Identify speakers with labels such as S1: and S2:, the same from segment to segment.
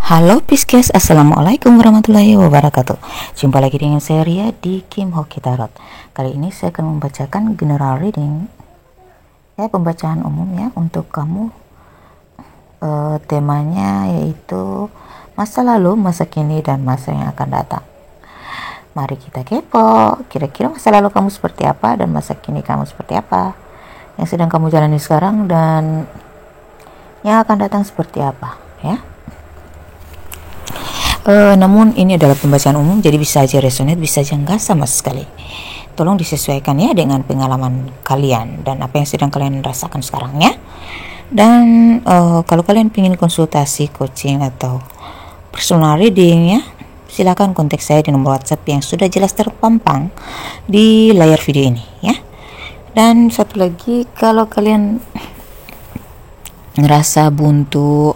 S1: Halo Pisces, Assalamualaikum warahmatullahi wabarakatuh. Jumpa lagi dengan saya Ria di Kim Hoki Tarot. Kali ini saya akan membacakan general reading, ya, pembacaan umum ya untuk kamu. Temanya yaitu masa lalu, masa kini, dan masa yang akan datang. Mari kita kepo, kira-kira masa lalu kamu seperti apa dan masa kini kamu seperti apa, yang sedang kamu jalani sekarang dan yang akan datang seperti apa, ya. Namun ini adalah pembacaan umum, jadi bisa aja resonate, bisa aja enggak sama sekali. Tolong disesuaikan ya dengan pengalaman kalian dan apa yang sedang kalian rasakan sekarang ya. Dan kalau kalian ingin konsultasi, coaching atau personal reading ya, silakan kontak saya di nomor WhatsApp yang sudah jelas terpampang di layar video ini ya. Dan satu lagi, kalau kalian ngerasa buntu,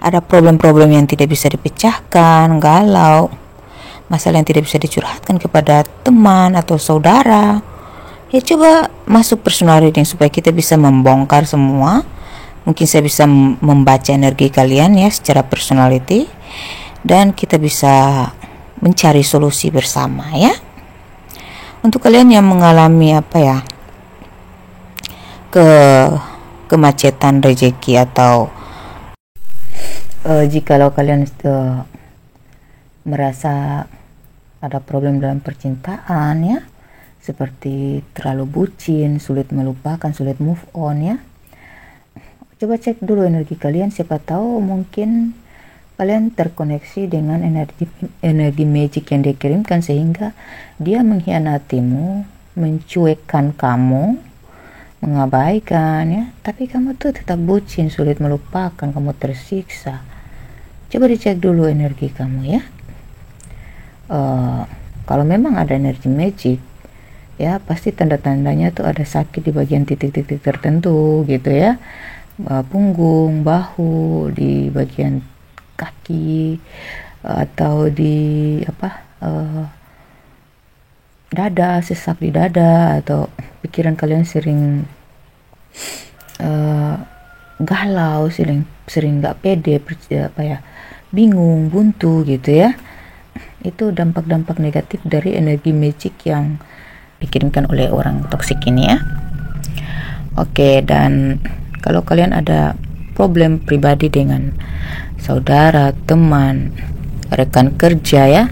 S1: ada problem-problem yang tidak bisa dipecahkan, galau, masalah yang tidak bisa dicurhatkan kepada teman atau saudara, ya coba masuk personal reading supaya kita bisa membongkar semua. Mungkin saya bisa membaca energi kalian ya secara personality, dan kita bisa mencari solusi bersama ya. Untuk kalian yang mengalami kemacetan rezeki, atau jikalau kalian merasa ada problem dalam percintaan ya, seperti terlalu bucin, sulit melupakan, sulit move on ya, coba cek dulu energi kalian. Siapa tahu mungkin kalian terkoneksi dengan energi magic yang dikirimkan, sehingga dia mengkhianatimu, mencuekkan kamu, mengabaikan ya, tapi kamu tuh tetap bucin, sulit melupakan, kamu tersiksa. Coba dicek dulu energi kamu ya. Kalau memang ada energi magic ya, pasti tanda-tandanya tuh ada sakit di bagian titik-titik tertentu gitu ya, punggung, bahu, di bagian kaki, atau di dada, sesak di dada, atau pikiran kalian sering galau, sering nggak pede, bingung, buntu gitu ya. Itu dampak-dampak negatif dari energi magic yang dikirimkan oleh orang toksik ini ya. Oke, dan kalau kalian ada problem pribadi dengan saudara, teman, rekan kerja ya,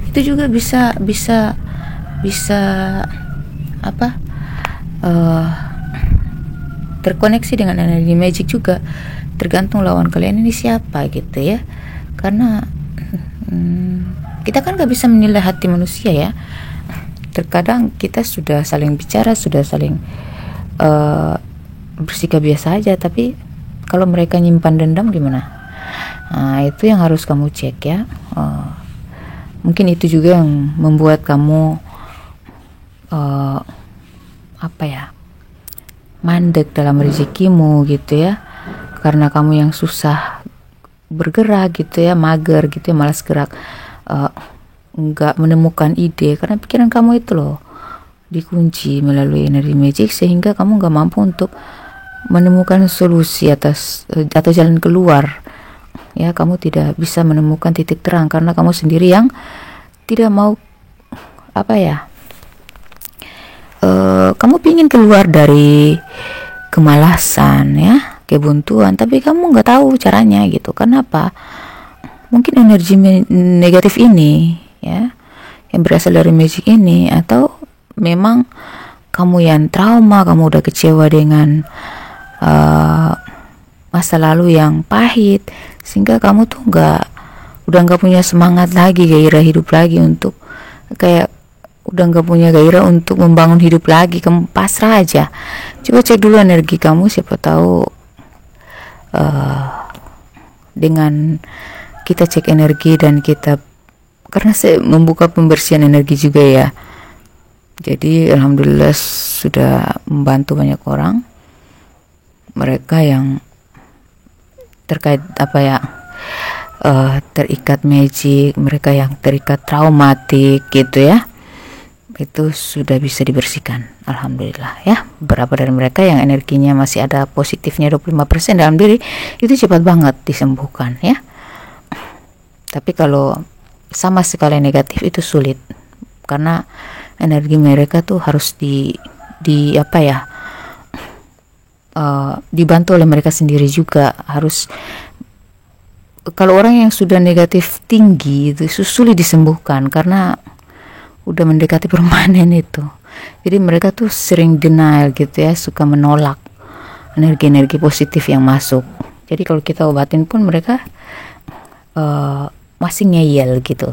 S1: itu juga bisa terkoneksi dengan energi magic juga. Tergantung lawan kalian ini siapa gitu ya, karena kita kan gak bisa menilai hati manusia ya. Terkadang kita sudah saling bicara, sudah saling bersikap biasa aja, tapi kalau mereka nyimpan dendam gimana? Nah, itu yang harus kamu cek ya. Mungkin itu juga yang membuat kamu mandek dalam rezekimu gitu ya, karena kamu yang susah bergerak gitu ya, mager gitu ya, malas gerak, nggak menemukan ide karena pikiran kamu itu loh dikunci melalui energi magic, sehingga kamu nggak mampu untuk menemukan solusi atau jalan keluar ya. Kamu tidak bisa menemukan titik terang karena kamu sendiri yang tidak mau kamu pingin keluar dari kemalasan ya, kebuntuan, tapi kamu nggak tahu caranya gitu. Kenapa? Mungkin energi negatif ini ya, yang berasal dari magic ini, atau memang kamu yang trauma, kamu udah kecewa dengan masa lalu yang pahit, sehingga kamu tuh udah nggak punya semangat lagi, gairah hidup lagi, untuk udah nggak punya gairah untuk membangun hidup lagi, kamu pasrah aja. Coba cek dulu energi kamu, siapa tahu dengan kita cek energi dan kita, karena saya membuka pembersihan energi juga ya, jadi alhamdulillah sudah membantu banyak orang, mereka yang terkait terikat magic, mereka yang terikat traumatik gitu ya, itu sudah bisa dibersihkan alhamdulillah ya. Beberapa dari mereka yang energinya masih ada positifnya 25% dalam diri, itu cepat banget disembuhkan ya. Tapi kalau sama sekali negatif itu sulit, karena energi mereka tuh harus di apa ya, dibantu oleh mereka sendiri juga. Harus, kalau orang yang sudah negatif tinggi itu sulit disembuhkan karena udah mendekati permanen itu. Jadi mereka tuh sering denial gitu ya, suka menolak energi-energi positif yang masuk. Jadi kalau kita obatin pun mereka masih ngeyel gitu.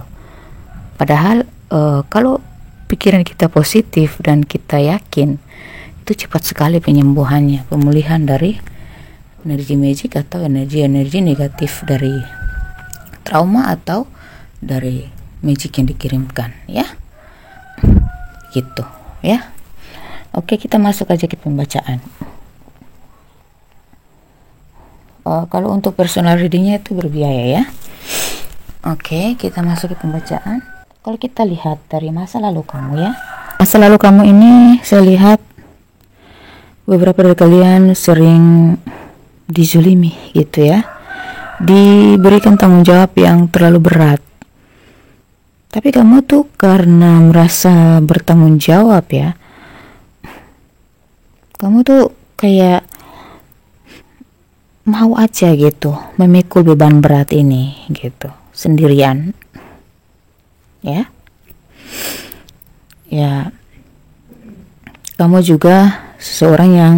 S1: Padahal kalau pikiran kita positif dan kita yakin, itu cepat sekali penyembuhannya, pemulihan dari energi magic atau energi-energi negatif dari trauma atau dari magic yang dikirimkan, ya. Gitu, ya. Oke, kita masuk aja ke pembacaan. Kalau untuk personal readingnya itu berbiaya ya. Oke, kita masuk ke pembacaan. Kalau kita lihat dari masa lalu kamu ya, masa lalu kamu ini saya lihat beberapa dari kalian sering dizulimi gitu ya, diberikan tanggung jawab yang terlalu berat. Tapi kamu tuh karena merasa bertanggung jawab ya, kamu tuh kayak mau aja gitu memikul beban berat ini gitu sendirian, ya. Kamu juga seseorang yang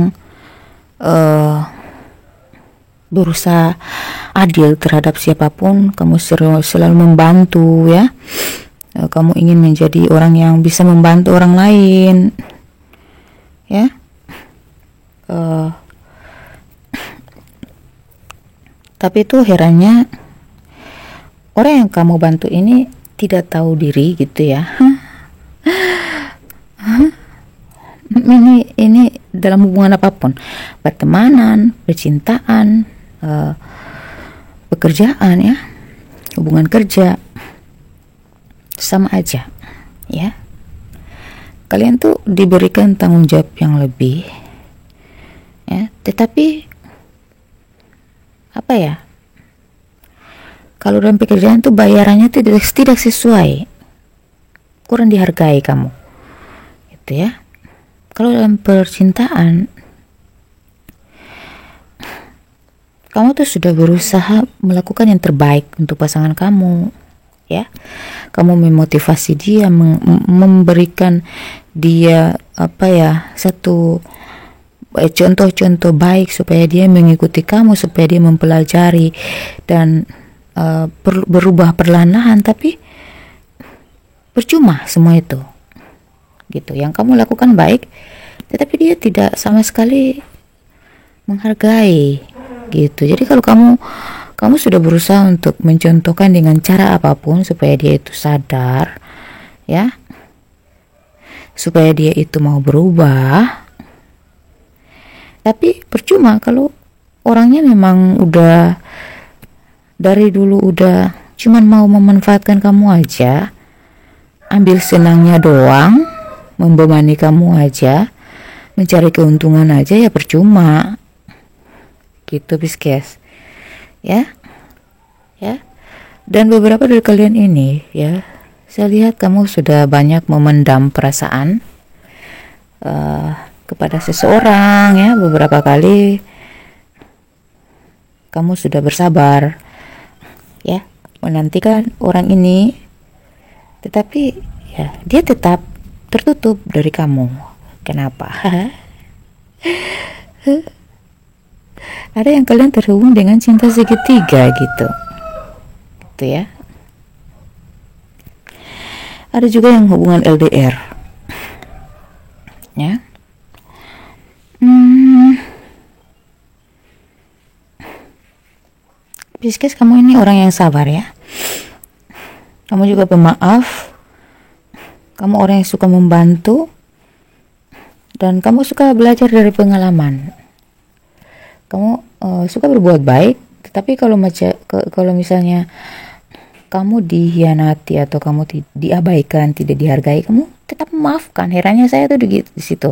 S1: berusaha adil terhadap siapapun. Kamu selalu membantu ya. Kamu ingin menjadi orang yang bisa membantu orang lain, ya. Tapi itu herannya orang yang kamu bantu ini tidak tahu diri gitu ya. Ini dalam hubungan apapun, pertemanan, percintaan, pekerjaan ya, hubungan kerja, sama aja ya. Kalian tuh diberikan tanggung jawab yang lebih ya, tetapi apa ya, kalau dalam pekerjaan tuh bayarannya tidak sesuai, kurang dihargai kamu gitu ya. Kalau dalam percintaan kamu tuh sudah berusaha melakukan yang terbaik untuk pasangan kamu ya. Kamu memotivasi dia, memberikan dia apa ya, satu contoh-contoh baik supaya dia mengikuti kamu, supaya dia mempelajari dan berubah perlahan-lahan. Tapi percuma semua itu gitu. Yang kamu lakukan baik, tetapi dia tidak sama sekali menghargai gitu. Jadi kalau kamu sudah berusaha untuk mencontohkan dengan cara apapun supaya dia itu sadar ya, supaya dia itu mau berubah, tapi percuma kalau orangnya memang udah dari dulu udah cuman mau memanfaatkan kamu aja, ambil senangnya doang, membebani kamu aja, mencari keuntungan aja, ya percuma gitu Pisces ya. Dan beberapa dari kalian ini ya, saya lihat kamu sudah banyak memendam perasaan kepada seseorang ya. Beberapa kali kamu sudah bersabar ya menantikan orang ini, tetapi ya dia tetap tertutup dari kamu. Kenapa? Ada yang kalian terhubung dengan cinta segitiga gitu ya. Ada juga yang hubungan LDR ya. Pisces, kamu ini orang yang sabar ya. Kamu juga pemaaf. Kamu orang yang suka membantu, dan kamu suka belajar dari pengalaman. Kamu suka berbuat baik, tetapi kalau misalnya kamu dihianati atau kamu diabaikan, tidak dihargai, kamu tetap memaafkan. Herannya saya tuh di situ.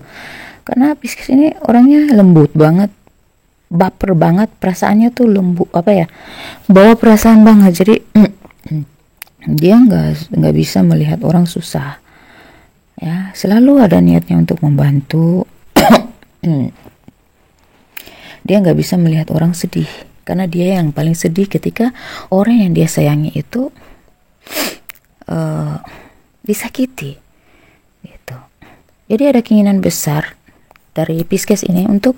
S1: Karena Pisces ini orangnya lembut banget, baper banget, perasaannya tuh lembut, apa ya, bawa perasaan banget. Jadi Dia nggak bisa melihat orang susah, ya. Selalu ada niatnya untuk membantu. Dia nggak bisa melihat orang sedih, karena dia yang paling sedih ketika orang yang dia sayangi itu disakiti, gitu. Jadi ada keinginan besar dari Pisces ini untuk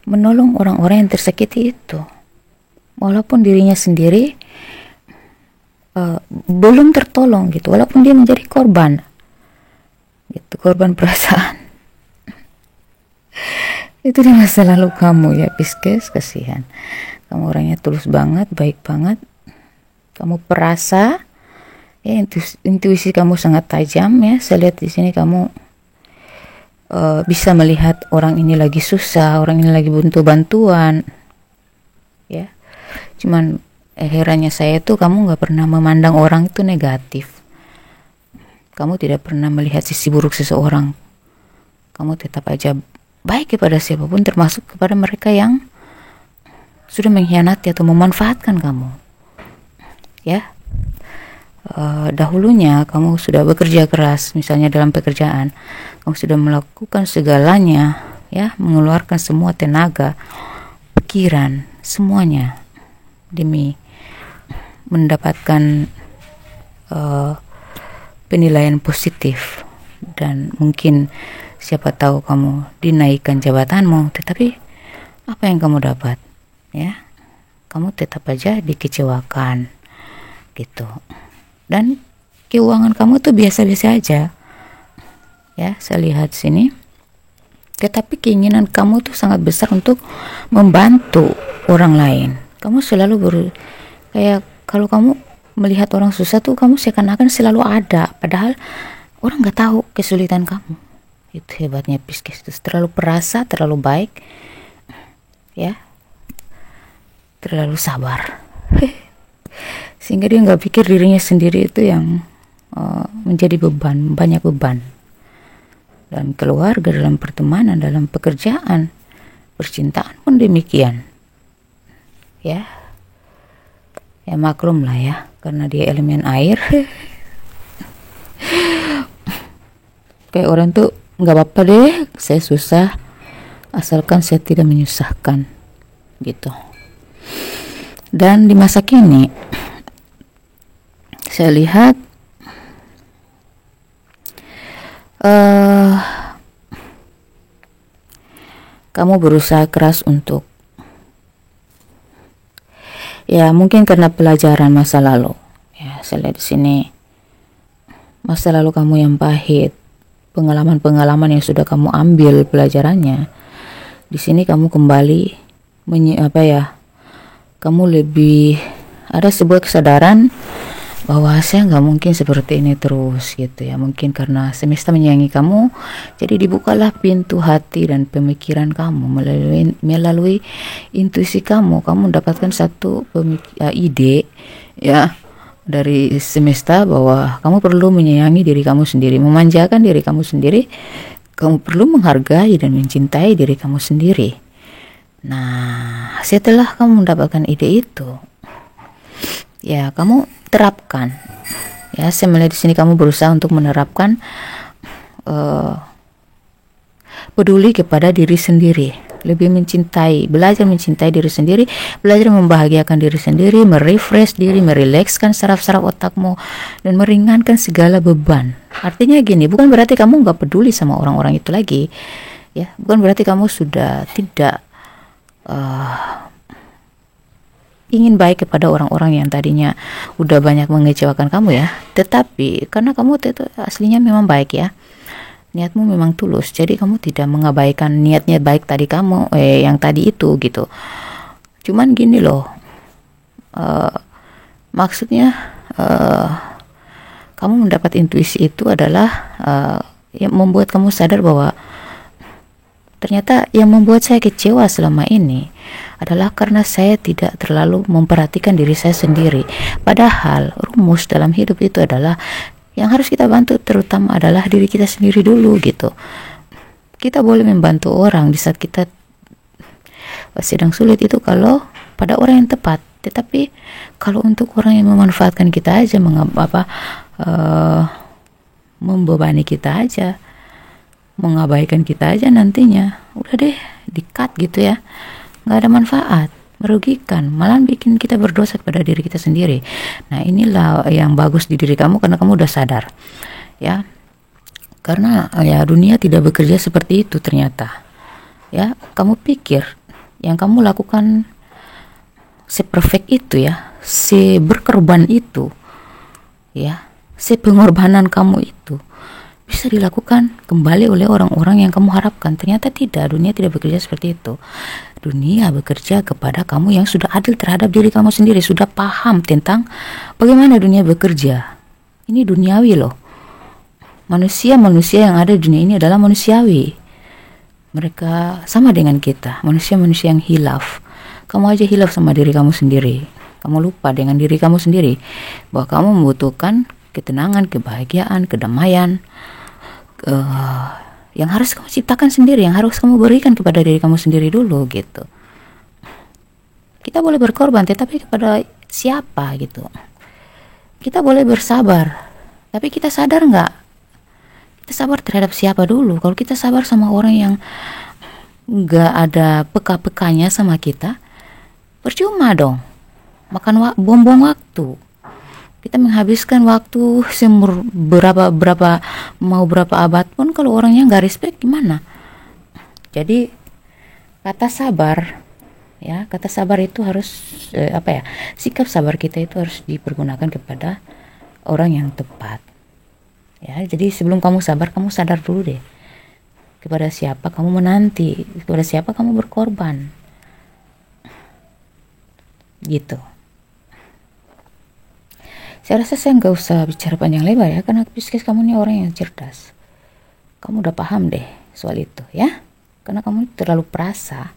S1: menolong orang-orang yang tersakiti itu, walaupun dirinya sendiri belum tertolong, gitu. Walaupun dia menjadi korban, gitu, korban perasaan. Itu di masa lalu kamu, ya Pisces. Kasihan, kamu orangnya tulus banget, baik banget, kamu perasa, ya, intuisi kamu sangat tajam, ya. Saya lihat di sini kamu bisa melihat orang ini lagi susah, orang ini lagi butuh bantuan, ya. Cuman herannya saya tuh kamu nggak pernah memandang orang itu negatif. Kamu tidak pernah melihat sisi buruk seseorang. Kamu tetap aja baik kepada siapapun, termasuk kepada mereka yang sudah mengkhianati atau memanfaatkan kamu, ya. Dahulunya kamu sudah bekerja keras, misalnya dalam pekerjaan, kamu sudah melakukan segalanya, ya, mengeluarkan semua tenaga, pikiran, semuanya demi mendapatkan penilaian positif, dan mungkin siapa tahu kamu dinaikkan jabatanmu. Tetapi apa yang kamu dapat, ya? Kamu tetap aja dikecewakan, gitu. Dan keuangan kamu tuh biasa-biasa aja, ya. Saya lihat sini, tetapi keinginan kamu tuh sangat besar untuk membantu orang lain. Kamu selalu kayak kalau kamu melihat orang susah tuh kamu seakan-akan selalu ada, padahal orang nggak tahu kesulitan kamu. Itu hebatnya Pisces, itu terlalu perasa, terlalu baik, ya, terlalu sabar. Sehingga dia nggak pikir dirinya sendiri itu yang menjadi beban, banyak beban dalam keluarga, dalam pertemanan, dalam pekerjaan, percintaan pun demikian, ya. Ya maklum lah, ya, karena dia elemen air. Kayak orang tuh nggak apa-apa deh, saya susah, asalkan saya tidak menyusahkan, gitu. Dan di masa kini saya lihat kamu berusaha keras untuk, ya, mungkin karena pelajaran masa lalu, ya. Saya lihat di sini masa lalu kamu yang pahit, pengalaman-pengalaman yang sudah kamu ambil pelajarannya. Di sini kamu kembali kamu lebih ada sebuah kesadaran bahwa saya nggak mungkin seperti ini terus, gitu, ya. Mungkin karena semesta menyayangi kamu, jadi dibukalah pintu hati dan pemikiran kamu melalui intuisi kamu mendapatkan satu ide, ya, dari semesta bahwa kamu perlu menyayangi diri kamu sendiri, memanjakan diri kamu sendiri. Kamu perlu menghargai dan mencintai diri kamu sendiri. Nah, setelah kamu mendapatkan ide itu, ya, kamu terapkan, ya. Saya melihat di sini kamu berusaha untuk menerapkan peduli kepada diri sendiri, lebih mencintai, belajar mencintai diri sendiri, belajar membahagiakan diri sendiri, merefresh diri, merilekskan saraf-saraf otakmu, dan meringankan segala beban. Artinya gini, bukan berarti kamu nggak peduli sama orang-orang itu lagi, ya. Bukan berarti kamu sudah tidak ingin baik kepada orang-orang yang tadinya udah banyak mengecewakan kamu, ya. Tetapi karena kamu itu aslinya memang baik, ya, niatmu memang tulus, jadi kamu tidak mengabaikan niatnya baik tadi kamu yang tadi itu, gitu. Cuman gini loh, maksudnya kamu mendapat intuisi itu adalah yang membuat kamu sadar bahwa ternyata yang membuat saya kecewa selama ini adalah karena saya tidak terlalu memperhatikan diri saya sendiri. Padahal rumus dalam hidup itu adalah yang harus kita bantu terutama adalah diri kita sendiri dulu, gitu. Kita boleh membantu orang di saat kita sedang sulit itu kalau pada orang yang tepat, Tetapi kalau untuk orang yang memanfaatkan kita aja, membebani kita aja, mengabaikan kita aja, nantinya udah deh di-cut gitu ya, nggak ada manfaat, merugikan, malah bikin kita berdosa kepada diri kita sendiri. Nah, inilah yang bagus di diri kamu karena kamu udah sadar ya, karena ya dunia tidak bekerja seperti itu ternyata ya. Kamu pikir yang kamu lakukan seperfect itu ya, seberkorban itu ya, sepengorbanan kamu itu bisa dilakukan kembali oleh orang-orang yang kamu harapkan. Ternyata tidak, dunia tidak bekerja seperti itu. Dunia bekerja kepada kamu yang sudah adil terhadap diri kamu sendiri, sudah paham tentang bagaimana dunia bekerja. Ini duniawi loh. Manusia-manusia yang ada di dunia ini adalah manusiawi. Mereka sama dengan kita, manusia-manusia yang hilaf. Kamu aja hilaf sama diri kamu sendiri. Kamu lupa dengan diri kamu sendiri bahwa kamu membutuhkan ketenangan, kebahagiaan, kedamaian, yang harus kamu ciptakan sendiri, yang harus kamu berikan kepada diri kamu sendiri dulu gitu. Kita boleh berkorban, tetapi kepada siapa gitu. Kita boleh bersabar, tapi kita sadar nggak? Kita sabar terhadap siapa dulu? Kalau kita sabar sama orang yang nggak ada peka-pekanya sama kita, percuma dong. Buang-buang waktu. Kita menghabiskan waktu berapa abad pun kalau orangnya nggak respect gimana? Jadi kata sabar ya, kata sabar itu harus sikap sabar kita itu harus dipergunakan kepada orang yang tepat ya. Jadi sebelum kamu sabar, kamu sadar dulu deh kepada siapa kamu menanti, kepada siapa kamu berkorban gitu. Saya rasa saya nggak usah bicara panjang lebar ya, karena Pisces kamu ini orang yang cerdas. Kamu udah paham deh soal itu ya, karena kamu terlalu perasa.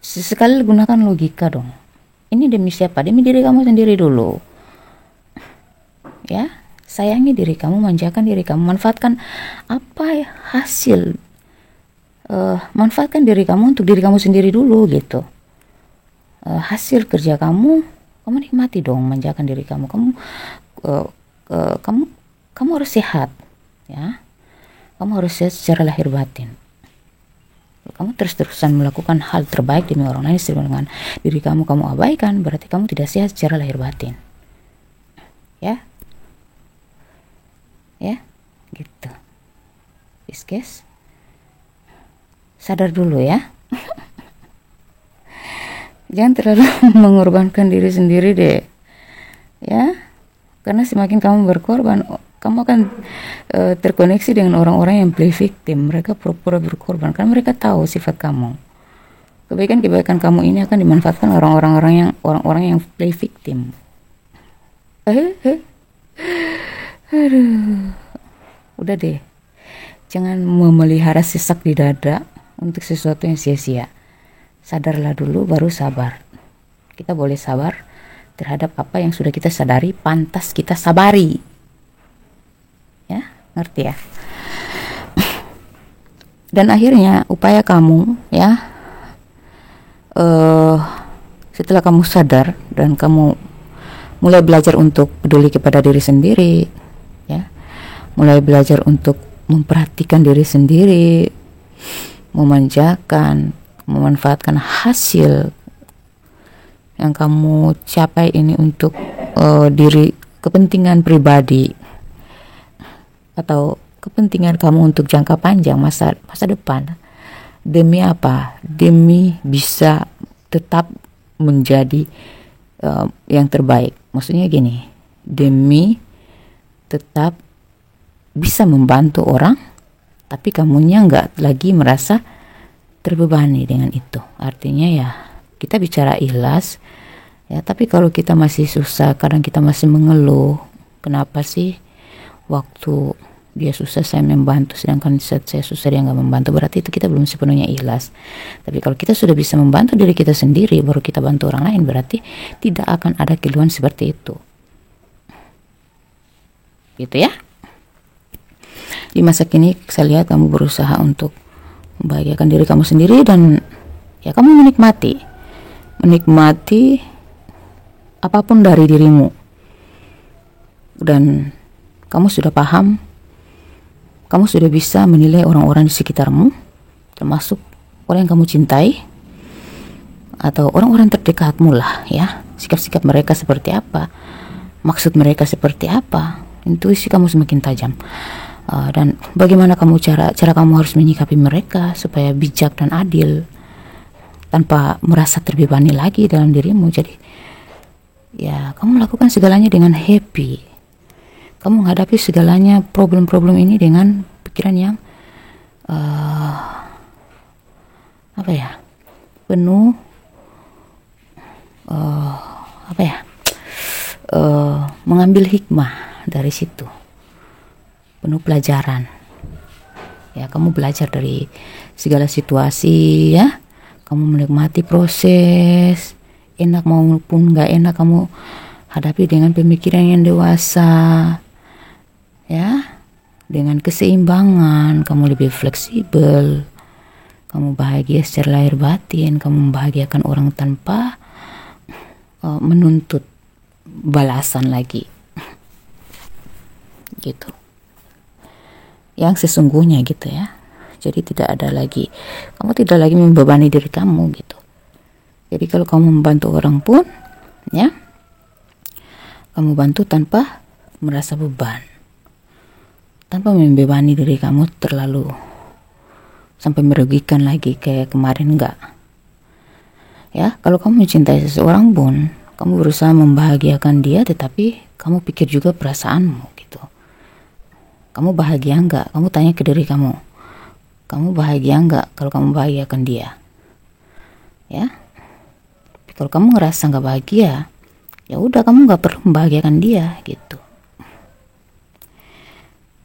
S1: Sesekali gunakan logika dong. Ini demi siapa? Demi diri kamu sendiri dulu ya. Sayangi diri kamu, manjakan diri kamu, manfaatkan apa hasil, manfaatkan diri kamu untuk diri kamu sendiri dulu gitu. Hasil kerja kamu nikmati dong, manjakan diri kamu. Kamu harus sehat ya. Kamu harus sehat secara lahir batin. Kamu terus-terusan melakukan hal terbaik demi orang lain dengan diri kamu abaikan, berarti kamu tidak sehat secara lahir batin ya gitu. Pisces, sadar dulu ya. Jangan terlalu mengorbankan diri sendiri deh ya, karena semakin kamu berkorban, kamu akan terkoneksi dengan orang-orang yang play victim. Mereka pura-pura berkorban karena mereka tahu sifat kamu. Kebaikan-kebaikan kamu ini akan dimanfaatkan orang-orang yang play victim. Aduh, udah deh, jangan memelihara sesak di dada untuk sesuatu yang sia-sia. Sadarlah dulu baru sabar. Kita boleh sabar terhadap apa yang sudah kita sadari pantas kita sabari ya, ngerti ya. Dan akhirnya upaya kamu ya, setelah kamu sadar dan kamu mulai belajar untuk peduli kepada diri sendiri ya, mulai belajar untuk memperhatikan diri sendiri, memanjakan, memanfaatkan hasil yang kamu capai ini untuk kepentingan pribadi atau kepentingan kamu untuk jangka panjang, masa depan. Demi apa? Demi bisa tetap menjadi yang terbaik. Maksudnya gini, demi tetap bisa membantu orang, tapi kamunya nggak lagi merasa terbebani dengan itu. Artinya ya, kita bicara ikhlas ya, tapi kalau kita masih susah, kadang kita masih mengeluh, kenapa sih waktu dia susah saya membantu, sedangkan saat saya susah dia nggak membantu, berarti itu kita belum sepenuhnya ikhlas. Tapi kalau kita sudah bisa membantu diri kita sendiri, baru kita bantu orang lain, berarti tidak akan ada keluhan seperti itu gitu ya. Di masa kini saya lihat kamu berusaha untuk membahagiakan diri kamu sendiri, dan ya kamu menikmati menikmati apapun dari dirimu, dan kamu sudah paham, kamu sudah bisa menilai orang-orang di sekitarmu, termasuk orang yang kamu cintai atau orang-orang terdekatmu lah ya. Sikap-sikap mereka seperti apa, maksud mereka seperti apa, intuisi kamu semakin tajam. Dan bagaimana cara kamu harus menyikapi mereka supaya bijak dan adil tanpa merasa terbebani lagi dalam dirimu. Jadi ya, kamu lakukan segalanya dengan happy. Kamu menghadapi segalanya, problem-problem ini dengan pikiran yang penuh mengambil hikmah dari situ, penuh pelajaran. Ya, kamu belajar dari segala situasi ya. Kamu menikmati proses, enak maupun nggak enak kamu hadapi dengan pemikiran yang dewasa ya, dengan keseimbangan. Kamu lebih fleksibel, kamu bahagia secara lahir batin, kamu membahagiakan orang tanpa menuntut balasan lagi gitu, yang sesungguhnya gitu ya. Jadi kamu tidak lagi membebani diri kamu gitu. Jadi kalau kamu membantu orang pun ya, kamu bantu tanpa merasa beban, tanpa membebani diri kamu terlalu sampai merugikan lagi kayak kemarin. Enggak ya. Kalau kamu mencintai seseorang pun, kamu berusaha membahagiakan dia, tetapi kamu pikir juga perasaanmu gitu. Kamu bahagia enggak? Kamu tanya ke diri kamu, kamu bahagia enggak kalau kamu bahagiakan dia ya. Tapi kalau kamu ngerasa enggak bahagia, ya udah, kamu nggak perlu membahagiakan dia gitu.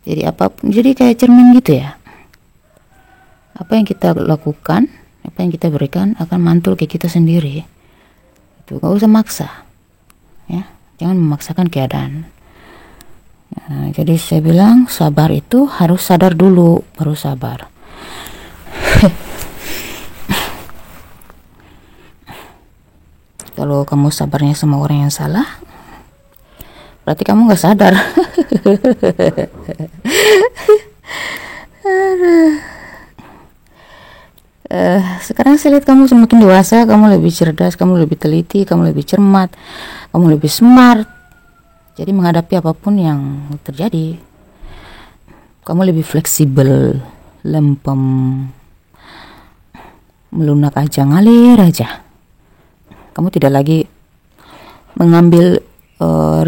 S1: Jadi apapun, jadi kayak cermin gitu ya. Apa yang kita lakukan, apa yang kita berikan akan mantul ke kita sendiri. Itu gak usah maksa ya, jangan memaksakan keadaan. Nah, jadi saya bilang sabar itu harus sadar dulu baru sabar. Kalau kamu sabarnya sama orang yang salah, berarti kamu gak sadar. Sekarang saya lihat kamu semakin dewasa, kamu lebih cerdas, kamu lebih teliti, kamu lebih cermat, kamu lebih smart. Jadi menghadapi apapun yang terjadi, kamu lebih fleksibel, lempem, melunak aja, ngalir aja. Kamu tidak lagi mengambil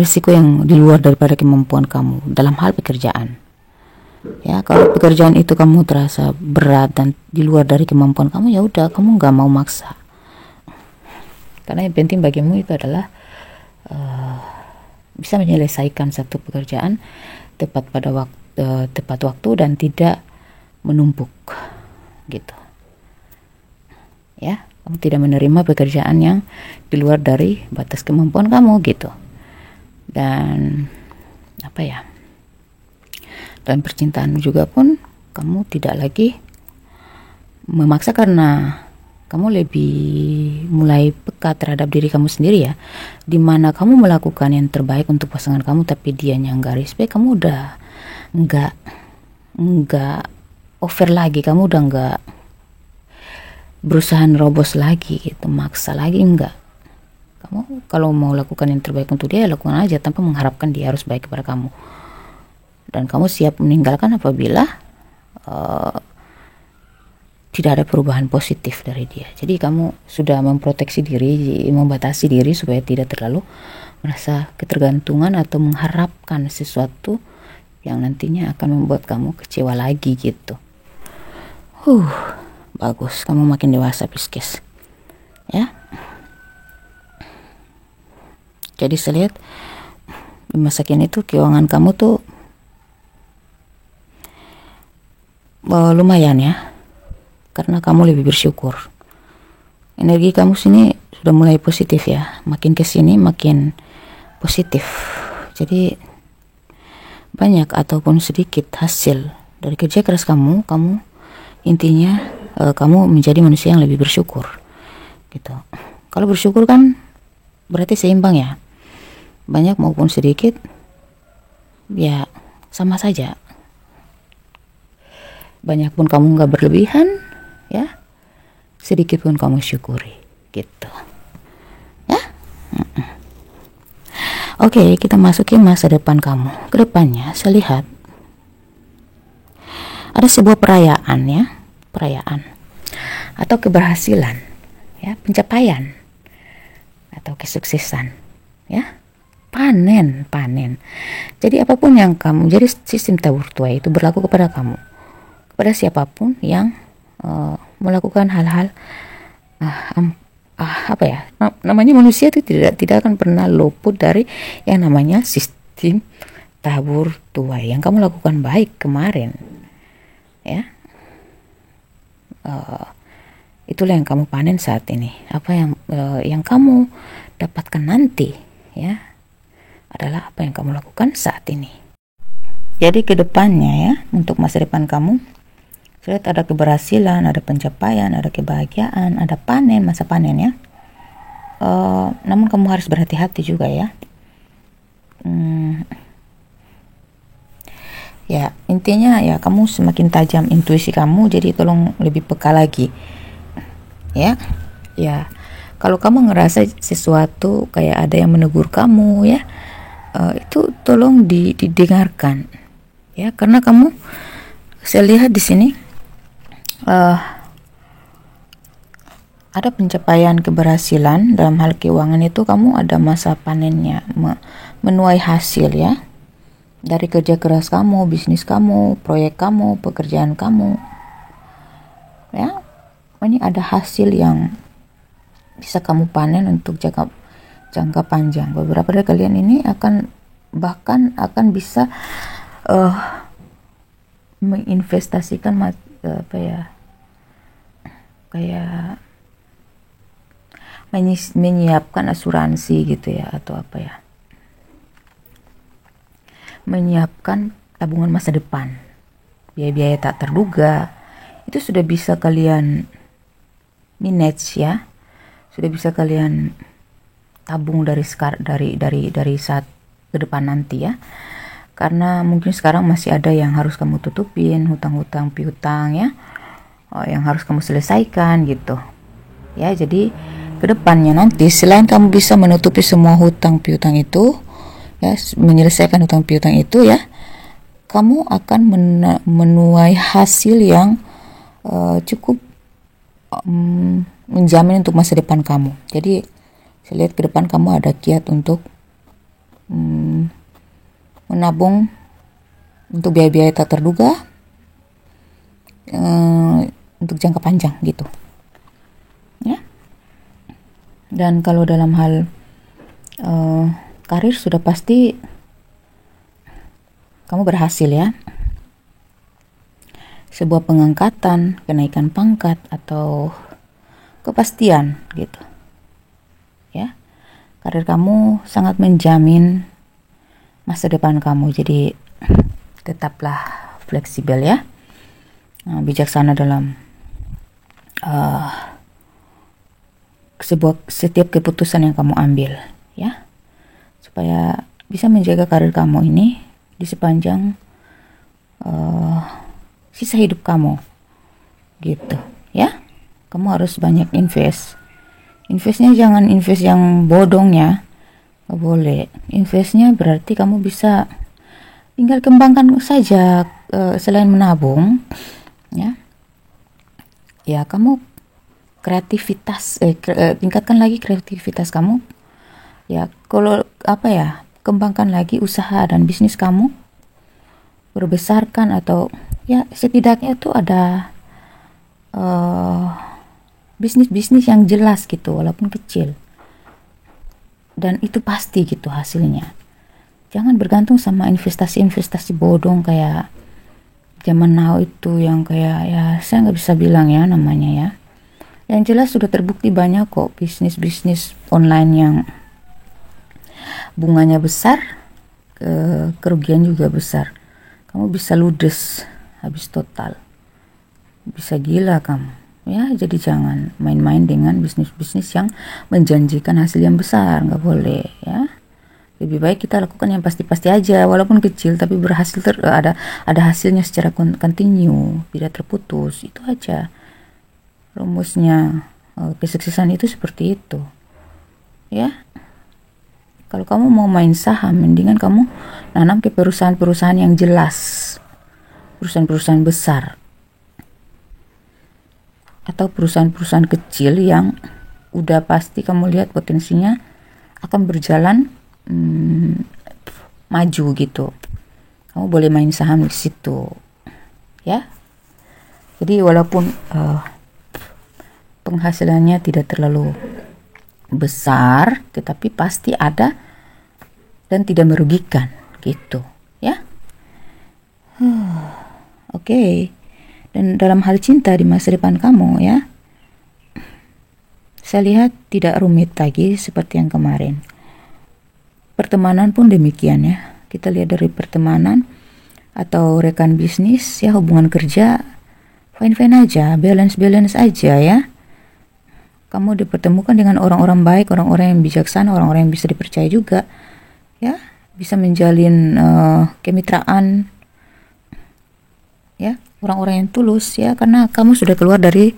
S1: risiko yang di luar daripada kemampuan kamu dalam hal pekerjaan. Ya, kalau pekerjaan itu kamu terasa berat dan di luar dari kemampuan kamu, ya udah, kamu nggak mau maksa. Karena yang penting bagimu itu adalah bisa menyelesaikan satu pekerjaan tepat waktu dan tidak menumpuk gitu. Ya, kamu tidak menerima pekerjaan yang di luar dari batas kemampuan kamu gitu. Dan dalam percintaan juga pun kamu tidak lagi memaksa, karena kamu lebih mulai peka terhadap diri kamu sendiri ya. Dimana kamu melakukan yang terbaik untuk pasangan kamu, tapi dianya nggak respect, kamu udah nggak over lagi, kamu udah nggak berusaha nerobos lagi gitu, maksa lagi, enggak. Kamu kalau mau lakukan yang terbaik untuk dia, lakukan aja tanpa mengharapkan dia harus baik kepada kamu. Dan kamu siap meninggalkan apabila tidak ada perubahan positif dari dia. Jadi kamu sudah memproteksi diri, membatasi diri supaya tidak terlalu merasa ketergantungan atau mengharapkan sesuatu yang nantinya akan membuat kamu kecewa lagi gitu. Bagus, kamu makin dewasa, Pisces ya. Jadi saya lihat di masa kini itu keuangan kamu tuh lumayan ya, karena kamu lebih bersyukur. Energi kamu sini sudah mulai positif ya, makin kesini makin positif. Jadi banyak ataupun sedikit hasil dari kerja keras kamu intinya kamu menjadi manusia yang lebih bersyukur gitu. Kalau bersyukur kan berarti seimbang ya, banyak maupun sedikit ya sama saja. Banyak pun kamu nggak berlebihan ya, sedikit pun kamu syukuri gitu ya. Oke, kita masuki masa depan kamu. Kedepannya saya lihat ada sebuah perayaan ya, perayaan atau keberhasilan ya, pencapaian atau kesuksesan ya, panen. Jadi apapun yang kamu, jadi sistem tabur tuai itu berlaku kepada kamu, kepada siapapun yang melakukan hal-hal apa ya namanya, manusia itu tidak akan pernah luput dari yang namanya sistem tabur tuai. Yang kamu lakukan baik kemarin ya, itulah yang kamu panen saat ini. Apa yang kamu dapatkan nanti ya adalah apa yang kamu lakukan saat ini. Jadi kedepannya ya, untuk masa depan kamu, saya lihat ada keberhasilan, ada pencapaian, ada kebahagiaan, ada panen, masa panen ya. Namun kamu harus berhati-hati juga ya. Ya intinya ya, kamu semakin tajam intuisi kamu, jadi tolong lebih peka lagi ya. Kalau kamu ngerasa sesuatu kayak ada yang menegur kamu ya, itu tolong didengarkan ya, karena kamu, saya lihat di sini ada pencapaian keberhasilan dalam hal keuangan itu, kamu ada masa panennya, menuai hasil ya, dari kerja keras kamu, bisnis kamu, proyek kamu, pekerjaan kamu ya. Ini ada hasil yang bisa kamu panen untuk jangka panjang. Beberapa dari kalian ini bahkan akan bisa menginvestasikan kayak menyiapkan asuransi gitu ya, atau menyiapkan tabungan masa depan, biaya-biaya tak terduga itu sudah bisa kalian manage ya, sudah bisa kalian tabung dari saat ke depan nanti ya. Karena mungkin sekarang masih ada yang harus kamu tutupin, hutang-hutang piutang ya, yang harus kamu selesaikan gitu ya. Jadi kedepannya nanti, selain kamu bisa menutupi semua hutang piutang itu ya, menyelesaikan hutang piutang itu ya, kamu akan menuai hasil yang cukup menjamin untuk masa depan kamu. Jadi saya lihat ke depan kamu ada kiat untuk menabung untuk biaya-biaya tak terduga untuk jangka panjang gitu ya. Dan kalau dalam hal karir, sudah pasti kamu berhasil ya, sebuah pengangkatan, kenaikan pangkat, atau kepastian gitu ya. Karir kamu sangat menjamin masa depan kamu, jadi tetaplah fleksibel ya, bijaksana dalam setiap keputusan yang kamu ambil ya, supaya bisa menjaga karir kamu ini di sepanjang sisa hidup kamu gitu ya. Kamu harus banyak investnya, jangan invest yang bodong ya, gak boleh. Investnya berarti kamu bisa tinggal kembangkan saja, selain menabung ya kamu kreativitas, tingkatkan lagi kreativitas kamu ya. Kalau kembangkan lagi usaha dan bisnis kamu, berbesarkan, atau ya setidaknya itu ada bisnis yang jelas gitu, walaupun kecil, dan itu pasti gitu hasilnya. Jangan bergantung sama investasi bodong kayak zaman now itu, yang kayak ya saya nggak bisa bilang ya namanya ya. Yang jelas sudah terbukti banyak kok bisnis online yang bunganya besar, kerugian juga besar. Kamu bisa ludes habis total, bisa gila kamu ya. Jadi jangan main-main dengan bisnis-bisnis yang menjanjikan hasil yang besar, nggak boleh ya. Lebih baik kita lakukan yang pasti-pasti aja, walaupun kecil tapi berhasil, ada hasilnya secara continue, tidak terputus. Itu aja rumusnya. Kesuksesan itu seperti itu ya. Kalau kamu mau main saham, mendingan kamu nanam ke perusahaan-perusahaan yang jelas, perusahaan-perusahaan besar, atau perusahaan-perusahaan kecil yang udah pasti kamu lihat potensinya akan berjalan maju gitu. Kamu boleh main saham di situ ya. Jadi walaupun penghasilannya tidak terlalu besar, tetapi pasti ada dan tidak merugikan gitu ya. Oke. Dan dalam hal cinta di masa depan kamu ya, saya lihat tidak rumit lagi seperti yang kemarin. Pertemanan pun demikian ya. Kita lihat dari pertemanan atau rekan bisnis ya, hubungan kerja fine-fine aja, balance aja ya. Kamu dipertemukan dengan orang-orang baik, orang-orang yang bijaksana, orang-orang yang bisa dipercaya juga ya, bisa menjalin kemitraan ya, orang-orang yang tulus ya, karena kamu sudah keluar dari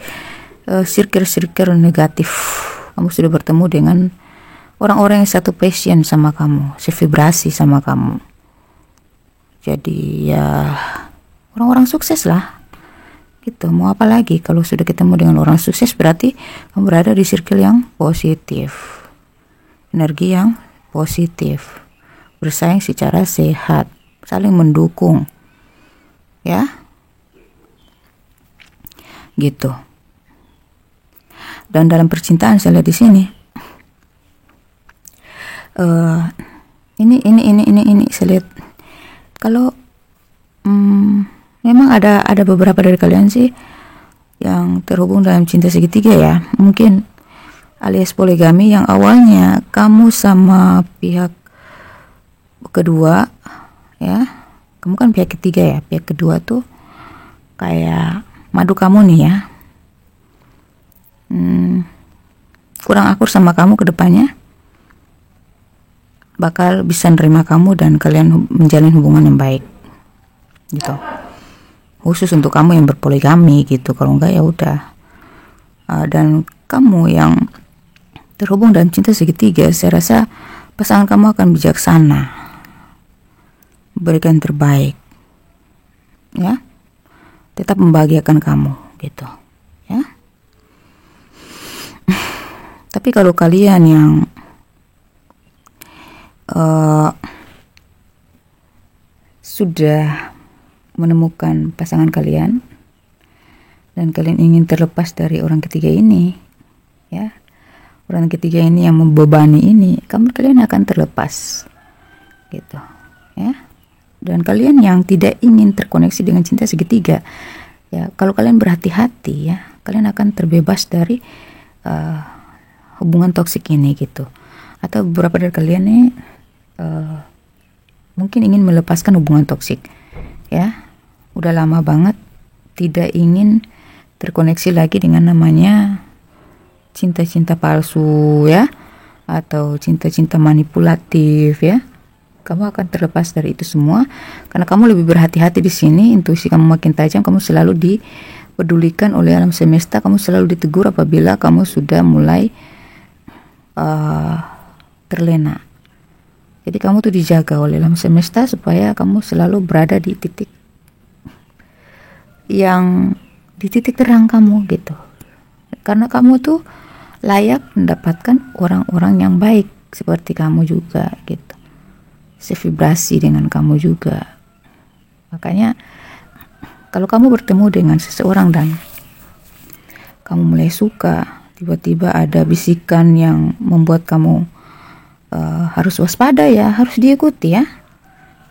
S1: circle negatif. Kamu sudah bertemu dengan orang-orang yang satu passion sama kamu, sevibrasi sama kamu. Jadi ya orang-orang sukses lah gitu. Mau apa lagi kalau sudah ketemu dengan orang sukses, berarti kamu berada di circle yang positif, energi yang positif, bersaing secara sehat, saling mendukung ya gitu. Dan dalam percintaan saya lihat di sini ini saya lihat kalau memang ada beberapa dari kalian sih yang terhubung dalam cinta segitiga ya, mungkin alias poligami, yang awalnya kamu sama pihak kedua ya, kamu kan pihak ketiga ya, pihak kedua tuh kayak madu kamu nih ya, kurang akur sama kamu, ke depannya bakal bisa nerima kamu dan kalian menjalin hubungan yang baik gitu. Khusus untuk kamu yang berpoligami gitu, kalau enggak ya udah. Dan kamu yang terhubung dalam cinta segitiga, saya rasa pasangan kamu akan bijaksana, berikan terbaik ya, tetap membahagiakan kamu gitu ya. Tapi kalau kalian yang sudah menemukan pasangan kalian dan kalian ingin terlepas dari orang ketiga ini ya, orang ketiga ini yang membebani ini, kalian akan terlepas gitu ya. Dan kalian yang tidak ingin terkoneksi dengan cinta segitiga ya, kalau kalian berhati-hati ya, kalian akan terbebas dari hubungan toksik ini gitu. Atau beberapa dari kalian nih mungkin ingin melepaskan hubungan toksik ya, udah lama banget tidak ingin terkoneksi lagi dengan namanya cinta-cinta palsu ya, atau cinta-cinta manipulatif ya. Kamu akan terlepas dari itu semua karena kamu lebih berhati-hati di sini. Intuisi kamu makin tajam, kamu selalu dipedulikan oleh alam semesta, kamu selalu ditegur apabila kamu sudah mulai terlena. Jadi kamu tuh dijaga oleh alam semesta supaya kamu selalu berada di titik terang kamu gitu. Karena kamu tuh layak mendapatkan orang-orang yang baik seperti kamu juga gitu, sevibrasi dengan kamu juga. Makanya kalau kamu bertemu dengan seseorang dan kamu mulai suka, tiba-tiba ada bisikan yang membuat kamu harus waspada ya, harus diikuti ya.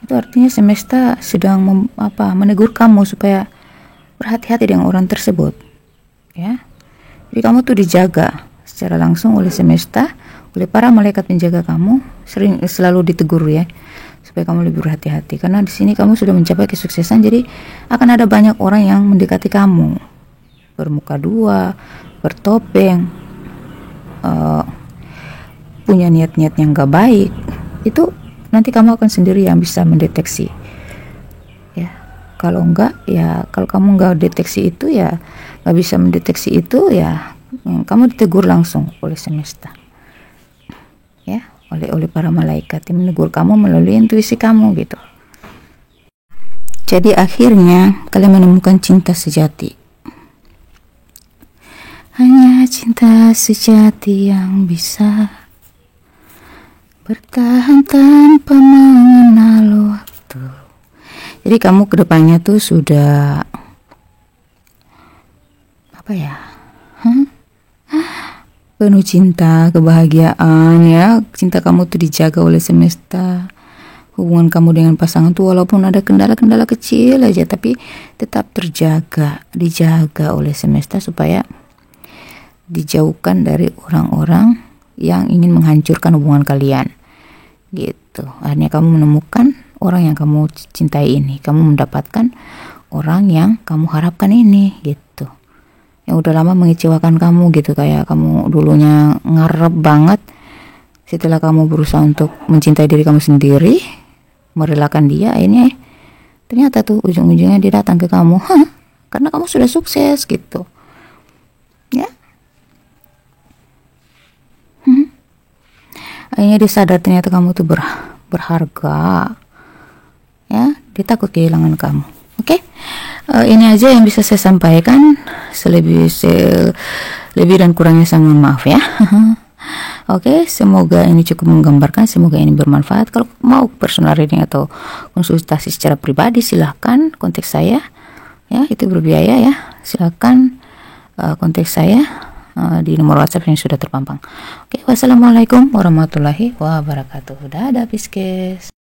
S1: Itu artinya semesta sedang menegur kamu supaya berhati-hati dengan orang tersebut ya. Jadi kamu tuh dijaga secara langsung oleh semesta, oleh para malaikat penjaga kamu, selalu ditegur ya, supaya kamu lebih berhati-hati. Karena di sini kamu sudah mencapai kesuksesan, jadi akan ada banyak orang yang mendekati kamu bermuka dua, bertopeng, punya niat-niat yang gak baik, itu nanti kamu akan sendiri yang bisa mendeteksi. Ya, kalau kamu nggak deteksi itu, ya nggak bisa mendeteksi itu, ya kamu ditegur langsung oleh semesta, ya, oleh para malaikat yang menegur kamu melalui intuisi kamu gitu. Jadi akhirnya kalian menemukan cinta sejati. Hanya cinta sejati yang bisa bertahan tanpa mengenal waktu. Jadi kamu kedepannya tuh sudah penuh cinta, kebahagiaan, ya. Cinta kamu tuh dijaga oleh semesta. Hubungan kamu dengan pasangan tuh walaupun ada kendala-kendala kecil aja, tapi tetap dijaga oleh semesta supaya dijauhkan dari orang-orang yang ingin menghancurkan hubungan kalian gitu. Akhirnya kamu menemukan orang yang kamu cintai ini, kamu mendapatkan orang yang kamu harapkan ini gitu, yang udah lama mengecewakan kamu gitu. Kayak kamu dulunya ngarep banget, setelah kamu berusaha untuk mencintai diri kamu sendiri, merelakan dia, ini ternyata tuh ujung-ujungnya dia datang ke kamu karena kamu sudah sukses gitu, ya. Akhirnya dia sadar ternyata kamu tuh berharga, ya. Dia takut kehilangan kamu. Oke. Ini aja yang bisa saya sampaikan. Lebih dan kurangnya saya mohon maaf ya. Oke, semoga ini cukup menggambarkan, semoga ini bermanfaat. Kalau mau personal reading atau konsultasi secara pribadi, silahkan kontak saya, ya, itu berbiaya ya. Silahkan kontak saya di nomor WhatsApp yang sudah terpampang. Oke, wassalamualaikum warahmatullahi wabarakatuh. Dadah Pisces.